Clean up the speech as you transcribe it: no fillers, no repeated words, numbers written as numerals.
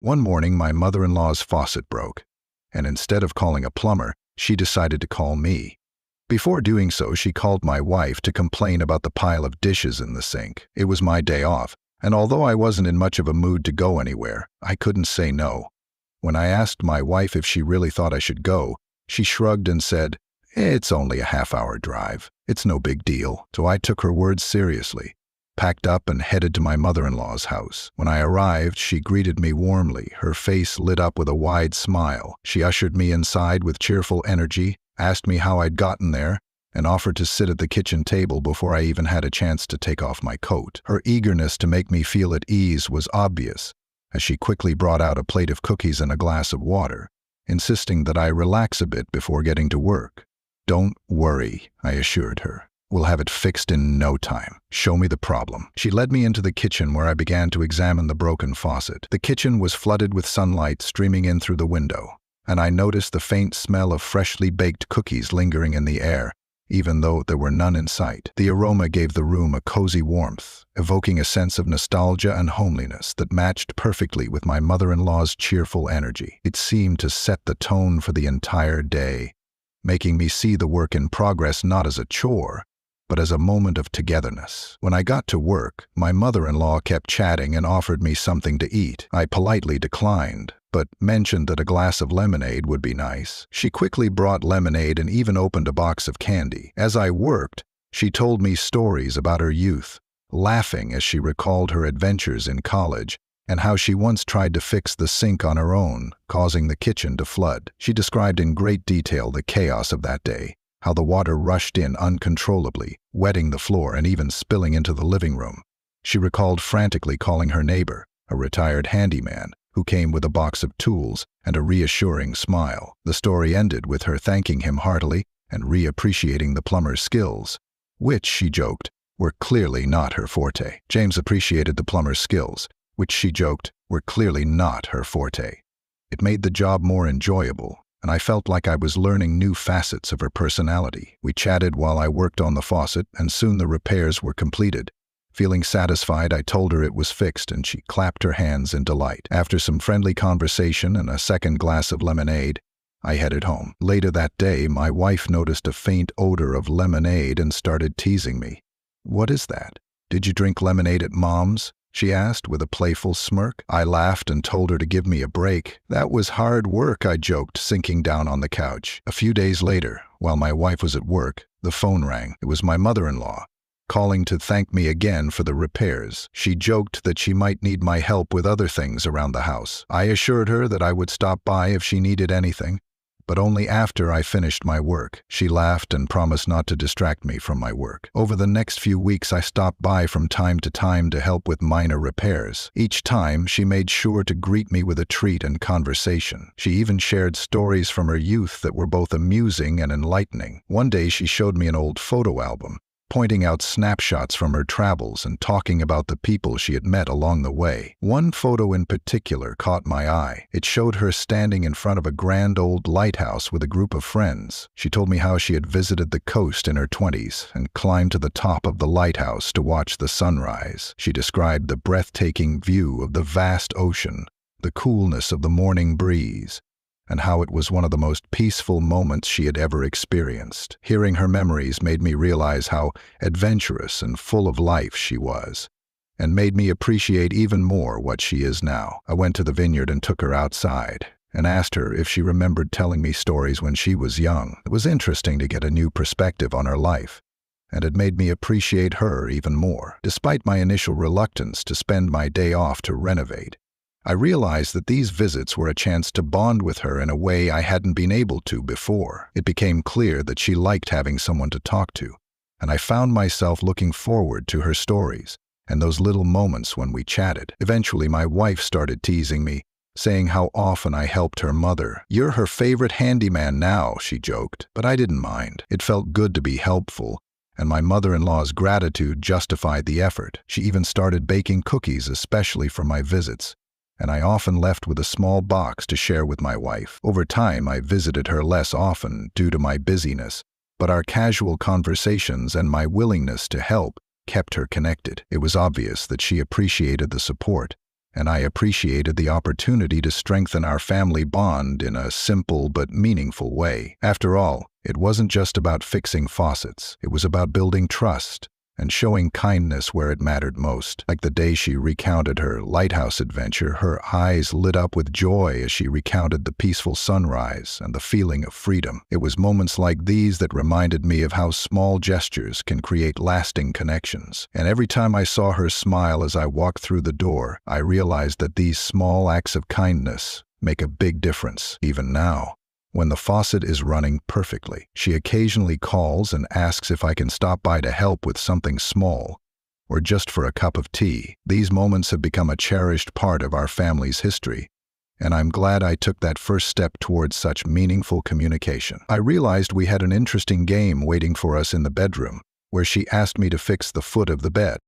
One morning, my mother-in-law's faucet broke, and instead of calling a plumber, she decided to call me. Before doing so, she called my wife to complain about the pile of dishes in the sink. It was my day off, and although I wasn't in much of a mood to go anywhere, I couldn't say no. When I asked my wife if she really thought I should go, she shrugged and said, "It's only a half-hour drive. It's no big deal." So I took her words seriously, packed up and headed to my mother-in-law's house. When I arrived, she greeted me warmly, her face lit up with a wide smile. She ushered me inside with cheerful energy, asked me how I'd gotten there, and offered to sit at the kitchen table before I even had a chance to take off my coat. Her eagerness to make me feel at ease was obvious, as she quickly brought out a plate of cookies and a glass of water, insisting that I relax a bit before getting to work. "Don't worry," I assured her. "We'll have it fixed in no time. Show me the problem." She led me into the kitchen where I began to examine the broken faucet. The kitchen was flooded with sunlight streaming in through the window, and I noticed the faint smell of freshly baked cookies lingering in the air, even though there were none in sight. The aroma gave the room a cozy warmth, evoking a sense of nostalgia and homeliness that matched perfectly with my mother-in-law's cheerful energy. It seemed to set the tone for the entire day, making me see the work in progress not as a chore, but as a moment of togetherness. When I got to work, my mother-in-law kept chatting and offered me something to eat. I politely declined, but mentioned that a glass of lemonade would be nice. She quickly brought lemonade and even opened a box of candy. As I worked, she told me stories about her youth, laughing as she recalled her adventures in college and how she once tried to fix the sink on her own, causing the kitchen to flood. She described in great detail the chaos of that day, how the water rushed in uncontrollably, wetting the floor and even spilling into the living room. She recalled frantically calling her neighbor, a retired handyman, who came with a box of tools and a reassuring smile. The story ended with her thanking him heartily and reappreciating the plumber's skills, which, she joked, were clearly not her forte. James appreciated the plumber's skills, which she joked were clearly not her forte. It made the job more enjoyable, and I felt like I was learning new facets of her personality. We chatted while I worked on the faucet, and soon the repairs were completed. Feeling satisfied, I told her it was fixed, and she clapped her hands in delight. After some friendly conversation and a second glass of lemonade, I headed home. Later that day, my wife noticed a faint odor of lemonade and started teasing me. "What is that? Did you drink lemonade at Mom's?" she asked with a playful smirk. I laughed and told her to give me a break. "That was hard work," I joked, sinking down on the couch. A few days later, while my wife was at work, the phone rang. It was my mother-in-law, calling to thank me again for the repairs. She joked that she might need my help with other things around the house. I assured her that I would stop by if she needed anything, but only after I finished my work. She laughed and promised not to distract me from my work. Over the next few weeks, I stopped by from time to time to help with minor repairs. Each time, she made sure to greet me with a treat and conversation. She even shared stories from her youth that were both amusing and enlightening. One day, she showed me an old photo album, pointing out snapshots from her travels and talking about the people she had met along the way. One photo in particular caught my eye. It showed her standing in front of a grand old lighthouse with a group of friends. She told me how she had visited the coast in her 20s and climbed to the top of the lighthouse to watch the sunrise. She described the breathtaking view of the vast ocean, the coolness of the morning breeze, and how it was one of the most peaceful moments she had ever experienced. Hearing her memories made me realize how adventurous and full of life she was, and made me appreciate even more what she is now. I went to the vineyard and took her outside, and asked her if she remembered telling me stories when she was young. It was interesting to get a new perspective on her life, and it made me appreciate her even more. Despite my initial reluctance to spend my day off to renovate, I realized that these visits were a chance to bond with her in a way I hadn't been able to before. It became clear that she liked having someone to talk to, and I found myself looking forward to her stories and those little moments when we chatted. Eventually, my wife started teasing me, saying how often I helped her mother. "You're her favorite handyman now," she joked, but I didn't mind. It felt good to be helpful, and my mother-in-law's gratitude justified the effort. She even started baking cookies especially for my visits, and I often left with a small box to share with my wife. Over time, I visited her less often due to my busyness, but our casual conversations and my willingness to help kept her connected. It was obvious that she appreciated the support, and I appreciated the opportunity to strengthen our family bond in a simple but meaningful way. After all, it wasn't just about fixing faucets. It was about building trust and showing kindness where it mattered most. Like the day she recounted her lighthouse adventure, her eyes lit up with joy as she recounted the peaceful sunrise and the feeling of freedom. It was moments like these that reminded me of how small gestures can create lasting connections. And every time I saw her smile as I walked through the door, I realized that these small acts of kindness make a big difference, even now. When the faucet is running perfectly, she occasionally calls and asks if I can stop by to help with something small, or just for a cup of tea. These moments have become a cherished part of our family's history, and I'm glad I took that first step towards such meaningful communication. I realized we had an interesting game waiting for us in the bedroom, where she asked me to fix the foot of the bed.